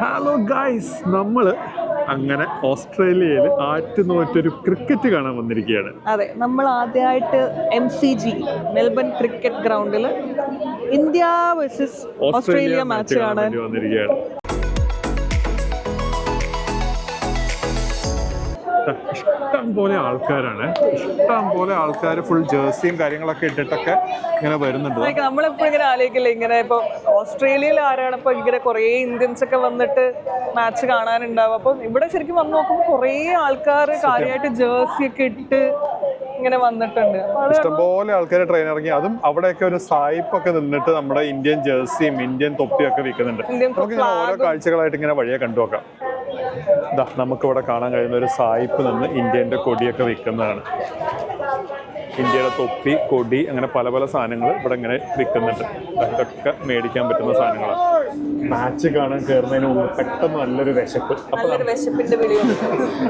Hello guys, നമ്മൾ അങ്ങനെ ഓസ്ട്രേലിയയിൽ ആറ്റുനോറ്റൊരു ക്രിക്കറ്റ് കാണാൻ വന്നിരിക്കുകയാണ്. അതെ, നമ്മൾ ആദ്യമായിട്ട് MCG മെൽബൺ ക്രിക്കറ്റ് ഗ്രൗണ്ടിൽ ഇന്ത്യ വേഴ്സസ് ഓസ്ട്രേലിയ മാച്ച് കാണാൻ വന്നിരിക്കുകയാണ്. ഇഷ്ടം പോലെ ആൾക്കാരാണ്, ഇഷ്ടം പോലെ ആൾക്കാർ ഫുൾ ജേഴ്സിയും കാര്യങ്ങളൊക്കെ ഇട്ടിട്ടൊക്കെ ഇങ്ങനെ വരുന്നുണ്ട്. നമ്മളെപ്പോഴും ഇങ്ങനെ ആലോചിക്കില്ല, ഇങ്ങനെ ഇപ്പൊ ഓസ്ട്രേലിയയിൽ ആരാണ് ഇപ്പൊ ഇങ്ങനെ കുറേ ഇന്ത്യൻസ് ഒക്കെ വന്നിട്ട് മാച്ച് കാണാനുണ്ടാവും. അപ്പൊ ഇവിടെ ശരിക്കും വന്ന് നോക്കുമ്പോൾ കുറേ ആൾക്കാർ കാര്യമായിട്ട് ജേഴ്സി ഒക്കെ ഇട്ട് ഇങ്ങനെ വന്നിട്ടുണ്ട്. ഇഷ്ടംപോലെ ആൾക്കാർ ട്രെയിൻ ഇറങ്ങി, അതും അവിടെയൊക്കെ ഒരു സായിപ്പൊക്കെ നിന്നിട്ട് നമ്മുടെ ഇന്ത്യൻ ജേഴ്സിയും ഇന്ത്യൻ തൊപ്പിയൊക്കെ വിൽക്കുന്നുണ്ട്. നമുക്ക് ഓരോ കാഴ്ചകളായിട്ട് ഇങ്ങനെ വഴിയെ കണ്ടു നോക്കാം. നമുക്കിവിടെ കാണാൻ കഴിയുന്ന ഒരു സായിപ്പ് നിന്ന് ഇന്ത്യൻ്റെ കൊടിയൊക്കെ വിൽക്കുന്നതാണ്. ഇന്ത്യയുടെ തൊപ്പി, കൊടി, അങ്ങനെ പല പല സാധനങ്ങൾ ഇവിടെ ഇങ്ങനെ വിൽക്കുന്നുണ്ട്. ഇതൊക്കെ മേടിക്കാൻ പറ്റുന്ന സാധനങ്ങളാണ്. മാച്ച് കാണാൻ കയറുന്നതിന് മുമ്പ് പെട്ടെന്ന് നല്ലൊരു വിശപ്പ്.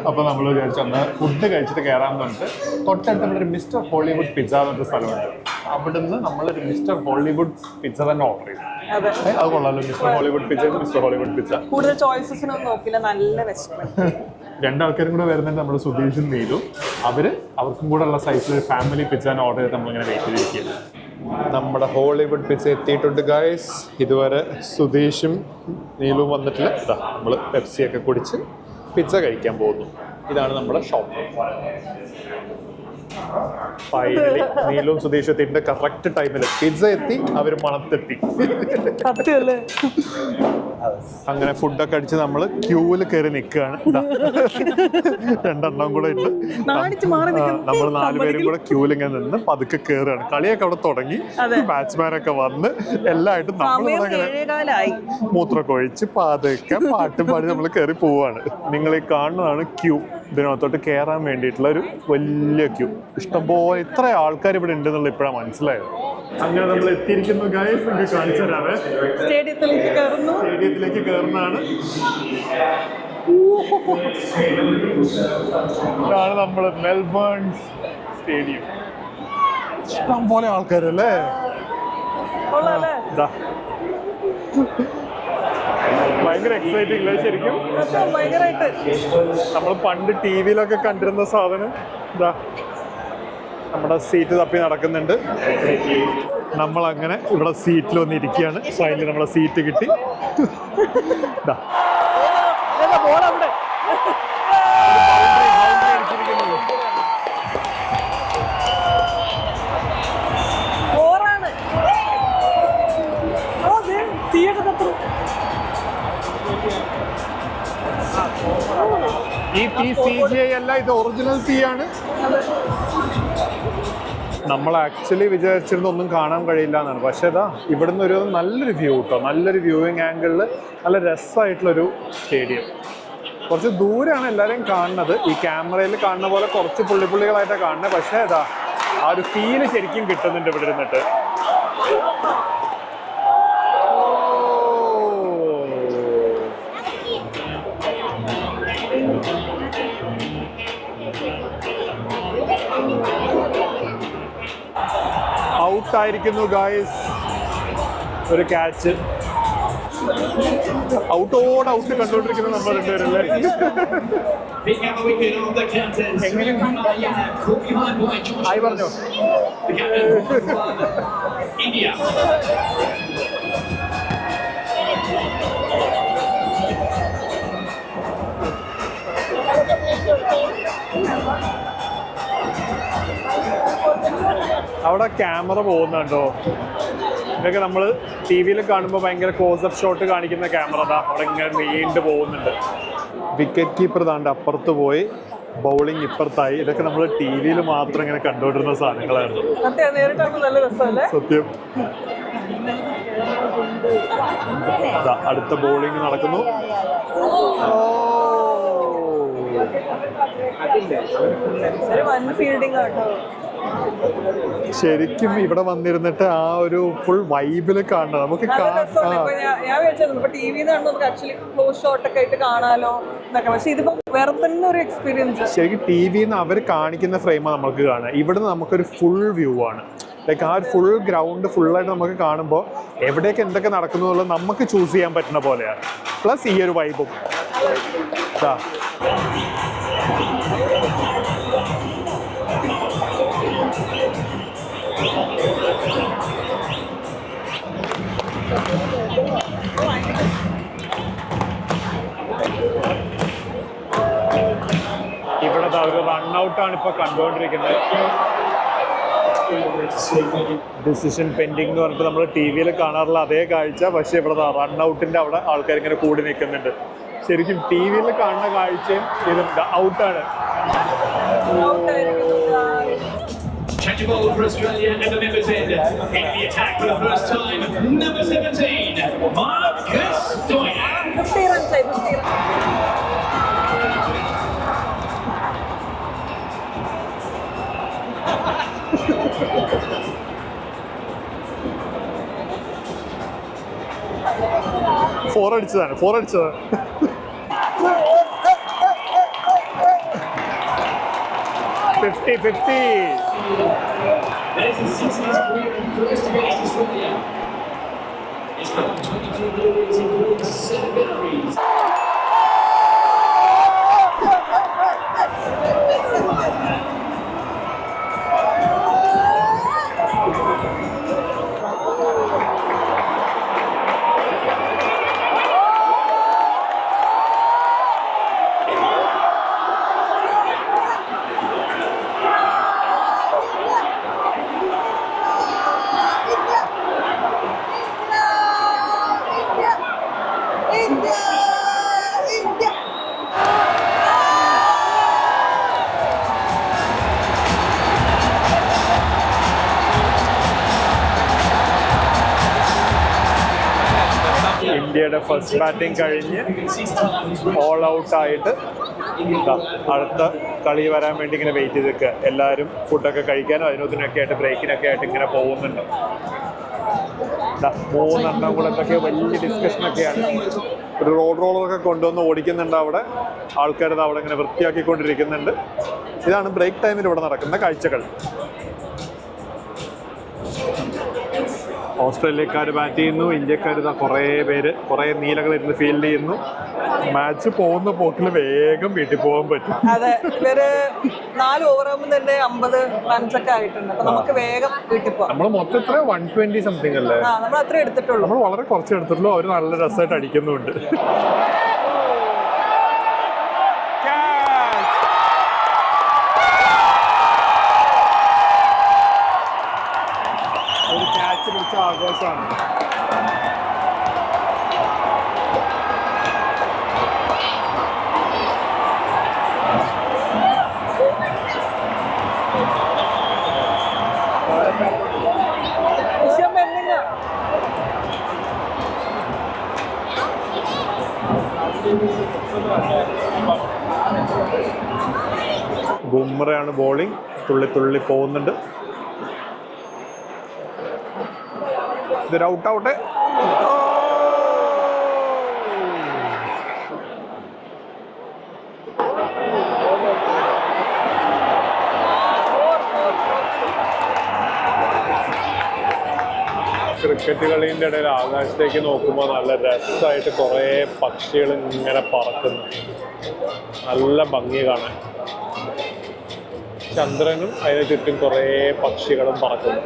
അപ്പോൾ നമ്മൾ വിചാരിച്ചു എന്നാൽ ഫുഡ് കഴിച്ചിട്ട് കയറാമെന്ന് പറഞ്ഞിട്ട് തൊട്ടടുത്ത് നമ്മളൊരു മിസ്റ്റർ ഹോളിവുഡ് പിസ്സ എന്നൊരു സ്ഥലമുണ്ട്. അവിടുന്ന് നമ്മളൊരു മിസ്റ്റർ ഹോളിവുഡ് പിസ്സ തന്നെ ഓർഡർ ചെയ്തു. അത് കൊള്ളാലോ, mister Hollywood pizza. Mister Hollywood pizza കൂടുതൽ ചോയ്സസിനൊന്നും നോക്കില്ല, നല്ല വിശപ്പ്. രണ്ടാൾക്കാരും കൂടെ വരുന്നുണ്ട്, നമ്മൾ സുധീഷും നീലും. അവർക്കും കൂടെ ഉള്ള സൈസിൽ ഫാമിലി പിസ്സ ഓർഡർ ചെയ്ത് നമ്മളിങ്ങനെ വെയിറ്റ് ചെയ്തിരിക്കുകയാണ്. നമ്മുടെ ഹോളിവുഡ് പിസ്സ എത്തിയിട്ടുണ്ട് ഗൈസ്. ഇതുവരെ സുധീഷും നീലും വന്നിട്ടില്ല. നമ്മൾ പെപ്സിയൊക്കെ കുടിച്ച് പിസ്സ കഴിക്കാൻ പോകുന്നു. ഇതാണ് നമ്മുടെ ഷോപ്പ്. ഫൈനലി നീലും സുധീഷും എത്തിയിട്ട് കറക്റ്റ് ടൈമിൽ പിസ്സ എത്തി, അവർ മണത്തെത്തി. അങ്ങനെ ഫുഡൊക്കെ അടിച്ച് നമ്മൾ ക്യൂവിൽ കയറി നിൽക്കുകയാണ്. രണ്ടെണ്ണം കൂടെ ഇട്ട് നമ്മൾ 4 പേരും കൂടെ ക്യൂവിൽ ഇങ്ങനെ നിന്ന് പതുക്കെ കയറുകയാണ്. കളിയൊക്കെ അവിടെ തുടങ്ങി, ബാറ്റ്സ്മാനൊക്കെ വന്ന് എല്ലായിട്ടും നമ്മളിങ്ങനെ മൂത്രമൊക്കെ ഒഴിച്ച് പതുക്കെ പാട്ടും പാടി നമ്മൾ കയറി പോവാണ്. നിങ്ങൾ ഈ കാണുന്നതാണ് ക്യൂ. ഇതിനകത്തോട്ട് കയറാൻ വേണ്ടിയിട്ടുള്ള ഒരു വലിയ ക്യൂ. ഇഷ്ടംപോലെ ഇത്ര ആൾക്കാർ ഇവിടെ ഉണ്ടെന്നുള്ള ഇപ്പോഴാണ് മനസ്സിലായത്. അങ്ങനെ നമ്മൾ എത്തിയിരിക്കുന്നു ഗൈസ്, നിങ്ങൾക്ക് കാണിച്ചു തരാവേ. സ്റ്റേഡിയത്തിലേക്ക് കയറുന്നതാണ്. ഇതാണ് നമ്മൾ മെൽബൺ സ്റ്റേഡിയം. ഇഷ്ടം പോലെ ആൾക്കാരല്ലേ. ഭയങ്കര എക്സൈറ്റിംഗ് അല്ലേ ശരിക്കും? നമ്മൾ പണ്ട് TV-യിലൊക്കെ കണ്ടിരുന്ന സാധനം ഇതാ നമ്മുടെ സീറ്റ് തപ്പി നടക്കുന്നുണ്ട്. നമ്മളങ്ങനെ ഇവിടെ സീറ്റിൽ വന്നിരിക്കുകയാണ്. ഫൈനലി നമ്മളെ സീറ്റ് കിട്ടി. ഈ തീ CGI അല്ല, ഇത് ഒറിജിനൽ തീയാണ്. നമ്മൾ ആക്ച്വലി വിചാരിച്ചിരുന്ന ഒന്നും കാണാൻ കഴിയില്ല എന്നാണ്. പക്ഷേ ഇതാ ഇവിടുന്ന് ഒരു നല്ലൊരു വ്യൂ കേട്ടോ, നല്ലൊരു വ്യൂവിങ് ആംഗിളിൽ നല്ല രസമായിട്ടുള്ളൊരു സ്റ്റേഡിയം. കുറച്ച് ദൂരെയാണ് എല്ലാവരെയും കാണുന്നത്. ഈ ക്യാമറയിൽ കാണുന്ന പോലെ കുറച്ച് പുള്ളികളായിട്ടാണ് കാണുന്നത്. പക്ഷേ ഇതാ ആ ഒരു ഫീല് ശരിക്കും കിട്ടുന്നുണ്ട് ഇവിടെ ഇരുന്നിട്ട്. ഔട്ടായിരിക്കുന്നു ഗായ്സ്. ഒരു ക്യാച്ച്. ഔട്ടോട് ഔട്ട് കണ്ടുകൊണ്ടിരിക്കുന്ന നമ്മൾ രണ്ടുപേരല്ലേ. ആയി പറഞ്ഞോ. അവിടെ ക്യാമറ പോകുന്നുണ്ടോ? ഇതൊക്കെ നമ്മൾ TV-യിൽ കാണുമ്പോൾ ഭയങ്കര ക്ലോസപ്പ് ഷോട്ട് കാണിക്കുന്ന ക്യാമറ അവിടെ ഇങ്ങനെ നീണ്ടു പോകുന്നുണ്ട്. വിക്കറ്റ് കീപ്പർ താണ്ട് അപ്പുറത്ത് പോയി, ബൗളിംഗ് ഇപ്പുറത്തായി. ഇതൊക്കെ നമ്മൾ TV-യിൽ മാത്രം ഇങ്ങനെ കണ്ടുകൊണ്ടിരുന്ന സാധനങ്ങളായിരുന്നു. സത്യം. അടുത്ത ബൗളിംഗ് നടക്കുന്നു. ശരിക്കും ഇവിടെ വന്നിരുന്നിട്ട് ആ ഒരു ഫുൾ വൈബില് കാണണം. നമുക്ക് ശരിക്കും TV-ന്ന് അവർ കാണിക്കുന്ന ഫ്രെയിമാണ് നമുക്ക് കാണുക. ഇവിടുന്ന് നമുക്കൊരു ഫുൾ വ്യൂ ആണ്. ലൈക്ക് ആ ഒരു ഫുൾ ഗ്രൗണ്ട് ഫുള്ളായിട്ട് നമുക്ക് കാണുമ്പോൾ എവിടെയൊക്കെ എന്തൊക്കെ നടക്കുന്നു എന്നുള്ളത് നമുക്ക് ചൂസ് ചെയ്യാൻ പറ്റുന്ന പോലെയാണ്. പ്ലസ് ഈ ഒരു വൈബും ഇവിടെ ഒരു റൺഔട്ടാണ് ഇപ്പോൾ കണ്ടുകൊണ്ടിരിക്കുന്നത്. ഡിസിഷൻ പെൻഡിങ് എന്ന് പറഞ്ഞിട്ട് നമ്മൾ ടി വിയിൽ കാണാറുള്ള അതേ കാഴ്ച, പക്ഷേ ഇവിടെ റൺഔട്ടിൻ്റെ അവിടെ ആൾക്കാർ ഇങ്ങനെ കൂടി നിൽക്കുന്നുണ്ട്. ശരിക്കും ടി വിയിൽ കാണുന്ന കാഴ്ചയും ഇതും ഔട്ടാണ്. Check ball for Australia and the number 10. In the attack for the first time, number 17, Marcus Stoyan. 50 runs, 50 runs. Four അടിച്ചതാണ്. Fifty That is the 60th career first against Australia. It's got 23 goals including 7 victories. ഇന്ത്യയുടെ first batting കഴിഞ്ഞ് all ഔട്ടായിട്ട് അടുത്ത കളി വരാൻ വേണ്ടി ഇങ്ങനെ wait ചെയ്ത് നിൽക്കുക. എല്ലാവരും ഫുഡൊക്കെ കഴിക്കാനും അതിനൊക്കെ ആയിട്ട് ബ്രേക്കിനൊക്കെ ആയിട്ട് ഇങ്ങനെ പോകുന്നുണ്ട്. 3 എറണാകുളത്തൊക്കെ വലിയ ഡിസ്കഷനൊക്കെയാണ്. ഒരു റോഡ് റോളറൊക്കെ കൊണ്ടുവന്ന് ഓടിക്കുന്നുണ്ട് അവിടെ. ആൾക്കാർ അവിടെ ഇങ്ങനെ വൃത്തിയാക്കിക്കൊണ്ടിരിക്കുന്നുണ്ട്. ഇതാണ് ബ്രേക്ക് ടൈമിൽ ഇവിടെ നടക്കുന്ന കാഴ്ചകൾ. ഓസ്ട്രേലിയക്കാർ ബാറ്റ് ചെയ്യുന്നു, ഇന്ത്യക്കാർ ഇതാ കുറേ നീലകളിരുന്ന് ഫീൽഡ് ചെയ്യുന്നു. മാച്ച് പോകുന്ന പോക്കിൽ വേഗം വീട്ടിൽ പോകാൻ പറ്റും. അതെ, ഇവര് 4 ഓവറാകുമ്പോൾ തന്നെ 50 റൺസ് ഒക്കെ ആയിട്ടുണ്ട്. അപ്പൊ നമുക്ക് വേഗം വീട്ടിൽ പോകാം. നമ്മൾ മൊത്തം 120 സംതിങ് അല്ലേ? നമ്മൾ അത്ര എടുത്തിട്ടുള്ളൂ. നമ്മൾ വളരെ കുറച്ച് എടുത്തിട്ടുള്ളൂ. അവർ നല്ല രസമായിട്ട് അടിക്കുന്നുണ്ട്. ഒരു ക്യാച്ച് പിടിച്ച ആഘോഷമാണ്. ബുംറയാണ് ബോളിംഗ്. തുള്ളി പോകുന്നുണ്ട്. ഇതൊരു ഔട്ട്. ക്രിക്കറ്റ് കളീൻ്റെ ഇടയിൽ ആകാശത്തേക്ക് നോക്കുമ്പോൾ നല്ല രസമായിട്ട് കുറേ പക്ഷികൾ ഇങ്ങനെ പറക്കുന്നു. നല്ല ഭംഗി കാണാൻ. ചന്ദ്രനും അതിന് ചുറ്റും കുറേ പക്ഷികളും പറക്കുന്നു.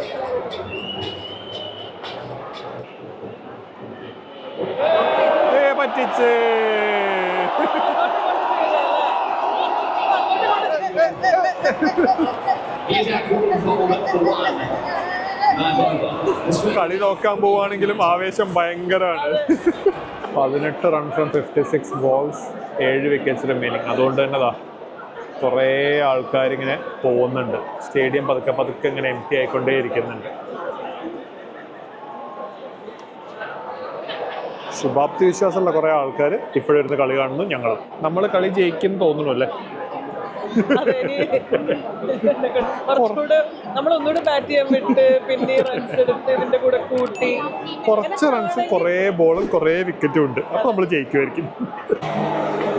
പറ്റിച്ച് കളി നോക്കാൻ പോവുകയാണെങ്കിലും ആവേശം ഭയങ്കരമാണ്. 18 run from 56 balls, 7 wickets remaining. അതുകൊണ്ട് തന്നെ കുറേ ആൾക്കാരിങ്ങനെ പോകുന്നുണ്ട്. സ്റ്റേഡിയം പതുക്കെ ഇങ്ങനെ എം ടി ആയിക്കൊണ്ടേ ഇരിക്കുന്നുണ്ട്. ശുഭാപ്തി വിശ്വാസമുള്ള കുറേ ആൾക്കാർ ഇപ്പോഴിരുന്ന് കളി കാണുന്നു. നമ്മൾ കളി ജയിക്കും തോന്നുന്നു അല്ലേ? അതെ, ഇനി കുറച്ചുകൂടെ നമ്മളൊന്നുകൂടെ ബാറ്റ് ചെയ്യാൻ വിട്ട് പിന്നെ റൺസ് എടുത്ത് ഇതിന്റെ കൂടെ കൂട്ടി കുറച്ച് റൺസും കുറേ ബോളും കുറേ വിക്കറ്റും ഉണ്ട്. അപ്പൊ നമ്മൾ ജയിക്കുമായിരിക്കും.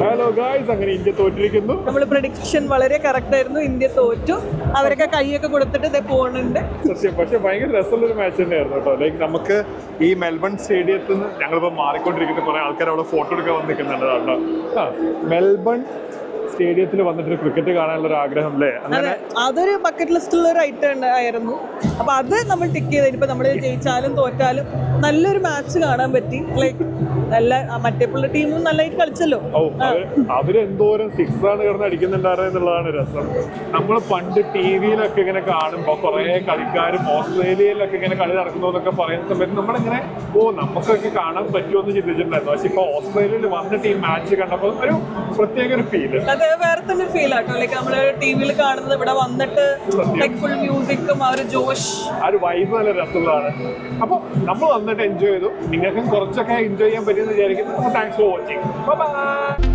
ഹലോ ഗായ്സ്, അങ്ങനെ ഇന്ത്യ തോറ്റിരിക്കുന്നു. നമ്മൾ പ്രഡിക്ഷൻ വളരെ കറക്റ്റ് ആയിരുന്നു. ഇന്ത്യ തോറ്റു. അവരൊക്കെ കൈയൊക്കെ കൊടുത്തിട്ട് ഇതേ പോകുന്നുണ്ട്. സത്യം. പക്ഷെ ഭയങ്കര രസമുള്ളൊരു മാച്ച് തന്നെയായിരുന്നു കേട്ടോ. ലൈക്ക് നമുക്ക് ഈ മെൽബൺ സ്റ്റേഡിയത്തിൽ നിന്ന് ഞങ്ങളിപ്പോൾ മാറിക്കൊണ്ടിരിക്കുന്ന കുറേ ആൾക്കാർ അവിടെ ഫോട്ടോ എടുക്കാൻ വന്ന് നിൽക്കുന്നുണ്ട് കേട്ടോ. മെൽബൺ സ്റ്റേഡിയത്തിൽ വന്നിട്ട് ക്രിക്കറ്റ് കാണാനുള്ള ഒരു ആഗ്രഹം അല്ലേ? അങ്ങനെ അതൊരു ബക്കറ്റ് ലിസ്റ്റിലുള്ള ഒരു ഐറ്റം ആയിരുന്നു. അപ്പൊ അത് നമ്മൾ ടിക്ക് ചെയ്ത് ഇപ്പൊ നമ്മൾ ജയിച്ചാലും തോറ്റാലും നല്ലൊരു മാച്ച് കാണാൻ പറ്റി. ലൈക്ക് നല്ല മറ്റേപ്പുള്ള ടീമും നല്ലതായിട്ട് കളിച്ചല്ലോ. അവരെന്തോരം സിക്സാണ് കിടന്ന് അടിക്കുന്നുണ്ടായിരുന്നു എന്നുള്ളതാണ് രസം. നമ്മൾ പണ്ട് ടി വിയിലൊക്കെ ഇങ്ങനെ കാണുമ്പോൾ കുറേ കളിക്കാരും ഓസ്ട്രേലിയയിലൊക്കെ ഇങ്ങനെ കളി നടക്കുന്നു എന്നൊക്കെ പറയുന്ന സമയത്ത് നമ്മളിങ്ങനെ നമുക്കൊക്കെ കാണാൻ പറ്റുമെന്ന് ചിന്തിച്ചിട്ടുണ്ടായിരുന്നു. പക്ഷെ ഇപ്പൊ ഓസ്ട്രേലിയയിൽ വന്നിട്ട് ഈ മാച്ച് കണ്ടപ്പോൾ ഒരു പ്രത്യേക ഒരു ഫീല്, അത് വേറെ തന്നെ ഫീൽ ആട്ടോ. ലൈക്ക് നമ്മള് ടി വിയിൽ കാണുന്നത് ഇവിടെ വന്നിട്ട് ലൈക്ക് ഫുൾ മ്യൂസിക്കും ആ ഒരു ജോഷ്, ആ ഒരു വൈബ് നല്ല രസമുള്ളതാണ്. അപ്പൊ നമ്മൾ വന്നിട്ട് എൻജോയ് ചെയ്തു. നിങ്ങൾക്കും കുറച്ചൊക്കെ എൻജോയ് ചെയ്യാൻ പറ്റുമെന്ന് വിചാരിക്കുന്നു. Thanks for watching. ബൈ.